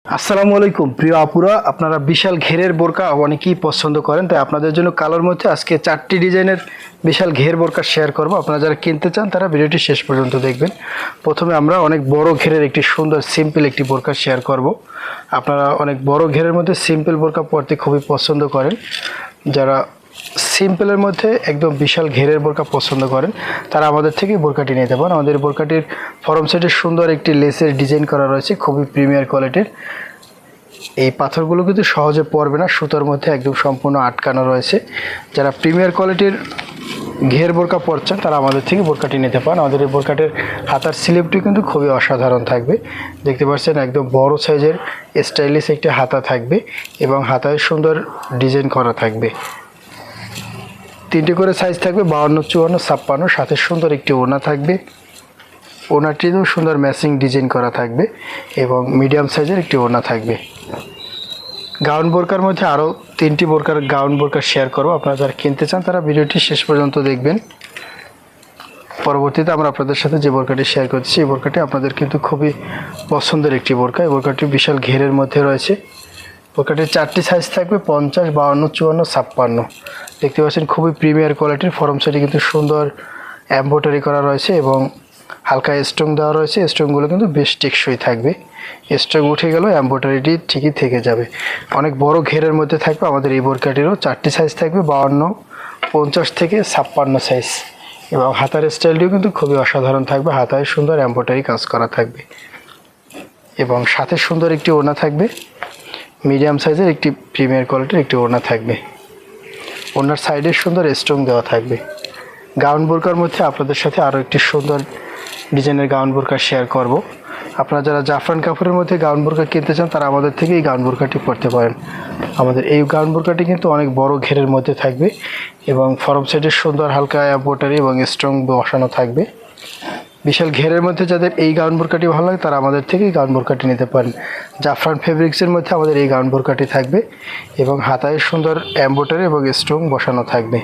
আসসালামু আলাইকুম প্রিয় আপুরা, আপনারা বিশাল ঘেরের বোরকা অনেকেই পছন্দ করেন, তাই আপনাদের জন্য কালোর মধ্যে আজকে 4টি ডিজাইনের বিশাল ঘের বোরকা শেয়ার করব। আপনারা যারা কিনতে চান তারা ভিডিওটি শেষ পর্যন্ত দেখবেন। প্রথমে আমরা অনেক বড় ঘেরের একটি সুন্দর সিম্পল একটি বোরকা শেয়ার করব। আপনারা অনেক বড় ঘেরের মধ্যে সিম্পল বোরকা পরতে খুবই পছন্দ করেন। যারা সিম্পলের মধ্যে একদম বিশাল ঘেরের বোরকা পছন্দ করেন তারা আমাদের থেকে বোরকাটি নিতে পারেন। আমাদের বোরকাটির ফরম সেটে সুন্দর একটি লেসের ডিজাইন করা রয়েছে, খুবই প্রিমিয়ার কোয়ালিটির। এই পাথরগুলো কিন্তু সহজে পড়বে না, সুতার মধ্যে একদম সম্পূর্ণ আটকানো রয়েছে। যারা প্রিমিয়ার কোয়ালিটির ঘের বোরকা পরছেন তারা আমাদের থেকে বোরকাটি নিতে পারেন। আমাদের এই বোরকাটির হাতার স্লিপটি কিন্তু খুবই অসাধারণ থাকবে। দেখতে পাচ্ছেন একদম বড় সাইজের স্টাইলিশ একটি হাতা থাকবে এবং হাতায় সুন্দর ডিজাইন করা থাকবে। 3টে করে সাইজ থাকবে, 52, 54, 56। সাথে সুন্দর একটি ওড়না থাকবে। ওড়নাটিতেও সুন্দর ম্যাচিং ডিজাইন করা থাকবে এবং মিডিয়াম সাইজের একটি ওড়না থাকবে। গাউন বোরকার মধ্যে আরও 3টি বোরকার গাউন বোরকা শেয়ার করব। আপনারা যারা কিনতে চান তারা ভিডিওটি শেষ পর্যন্ত দেখবেন। পরবর্তীতে আমরা আপনাদের সাথে যে বোরকাটি শেয়ার করছি, এই বোরকাটি আপনাদের কিন্তু খুবই পছন্দের একটি বোরকা। এই বোরকাটি বিশাল ঘেরের মধ্যে রয়েছে। বোরকাটির 4টি সাইজ থাকবে, 50, 52, 54, 56। দেখতে পাচ্ছেন খুবই প্রিমিয়ার কোয়ালিটির। ফরম সাইডে কিন্তু সুন্দর এমব্রয়ডারি করা রয়েছে এবং হালকা স্টোন দেওয়া রয়েছে। স্টোনগুলো কিন্তু বেশ টেকসই থাকবে। স্টোন উঠে গেলেও এমব্রয়ডারিটি ঠিকই থেকে যাবে। অনেক বড় ঘেরের মধ্যে থাকবে। আমাদের এই বোরকাটিরও 4টি সাইজ থাকবে, 52, 50 থেকে 56 সাইজ। এবং হাতার স্টাইলটিও কিন্তু খুবই অসাধারণ থাকবে। হাতায় সুন্দর এমব্রয়ডারি কাজ করা থাকবে এবং সাথে সুন্দর একটি ওড়না থাকবে। মিডিয়াম সাইজের একটি প্রিমিয়ার কোয়ালিটির একটি ওড়না থাকবে। ওড়নার সাইডে সুন্দর স্টোন দেওয়া থাকবে। গাউন বোরকার মধ্যে আপনাদের সাথে আরও একটি সুন্দর ডিজাইনের গাউন বোরকা শেয়ার করব। আপনারা যারা জাফরান কাপড়ের মধ্যে গাউন বোরকা কিনতে চান তারা আমাদের থেকে এই গাউন বোরকাটি পরতে পারেন। আমাদের এই গাউন বোরকাটি কিন্তু অনেক বড় ঘেরের মধ্যে থাকবে এবং ফরম সাইডে সুন্দর হালকা এমব্রয়ডারি এবং স্টোন বসানো থাকবে। বিশাল ঘেরের মধ্যে যাদের এই গাউন বোরকাটি ভালো লাগে তারা আমাদের থেকে এই গাউন বোরকাটি নিতে পারেন। জাফরান ফেব্রিক্সের মধ্যে আমাদের এই গাউন বোরকাটি থাকবে এবং হাতায় সুন্দর এমব্রয়ডারি এবং স্টোন বসানো থাকবে।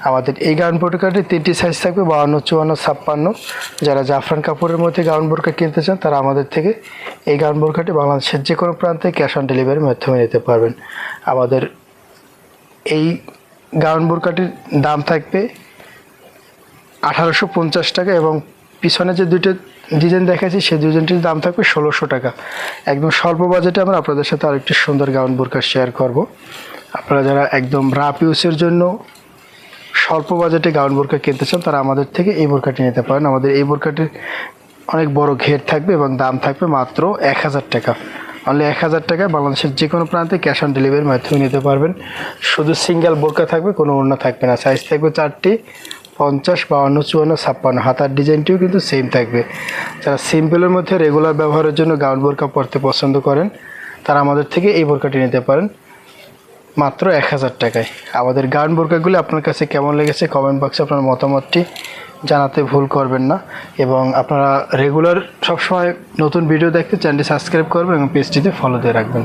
আমাদের এই গাউন বোরকাটির 3টি সাইজ থাকবে, 52, 54, 56। যারা জাফরান কাপড়ের মধ্যে গাউন বোরকা কিনতে চান তারা আমাদের থেকে এই গাউন বোরকাটি বাংলাদেশের যে কোনো প্রান্তে ক্যাশ অন ডেলিভারির মাধ্যমে নিতে পারবেন। আমাদের এই গাউন বোরকাটির দাম থাকবে 1850 টাকা এবং পিছনে যে দুটো ডিজাইন দেখাচ্ছি সেই ডিজাইনটির দাম থাকবে 1600 টাকা। একদম স্বল্প বাজেটে আমরা আপনাদের সাথে আরেকটি সুন্দর গাউন বোরকা শেয়ার করব। আপনারা যারা একদম রাফ ইউজের জন্য স্বল্প বাজেটে গাউন বোরকা কিনতে চান তারা আমাদের থেকে এই বোরকাটি নিতে পারেন। আমাদের এই বোরকাটির অনেক বড় ঘের থাকবে এবং দাম থাকবে মাত্র 1000 টাকা। অনলি 1000 টাকায় বাংলাদেশের যে কোনো প্রান্তে ক্যাশ অন ডেলিভারির মাধ্যমে নিতে পারবেন। শুধু সিঙ্গেল বোরকা থাকবে, কোনো ওড়না থাকবে না। সাইজ থাকবে 4টি, 50, 52, 54, 56। হাতার ডিজাইনটিও কিন্তু সেম থাকবে। যারা সিম্পলের মধ্যে রেগুলার ব্যবহারের জন্য গাউন বোরকা পরতে পছন্দ করেন তারা আমাদের থেকে এই বোরকাটি নিতে পারেন মাত্র 1000 টাকায়। আমাদের গাউন বোরকাগুলি আপনার কাছে কেমন লেগেছে কমেন্ট বক্সে আপনার মতামতটি জানাতে ভুল করবেন না। এবং আপনারা রেগুলার সবসময় নতুন ভিডিও দেখতে চ্যানেলটি সাবস্ক্রাইব করবেন এবং পেজটিতে ফলো দিয়ে রাখবেন।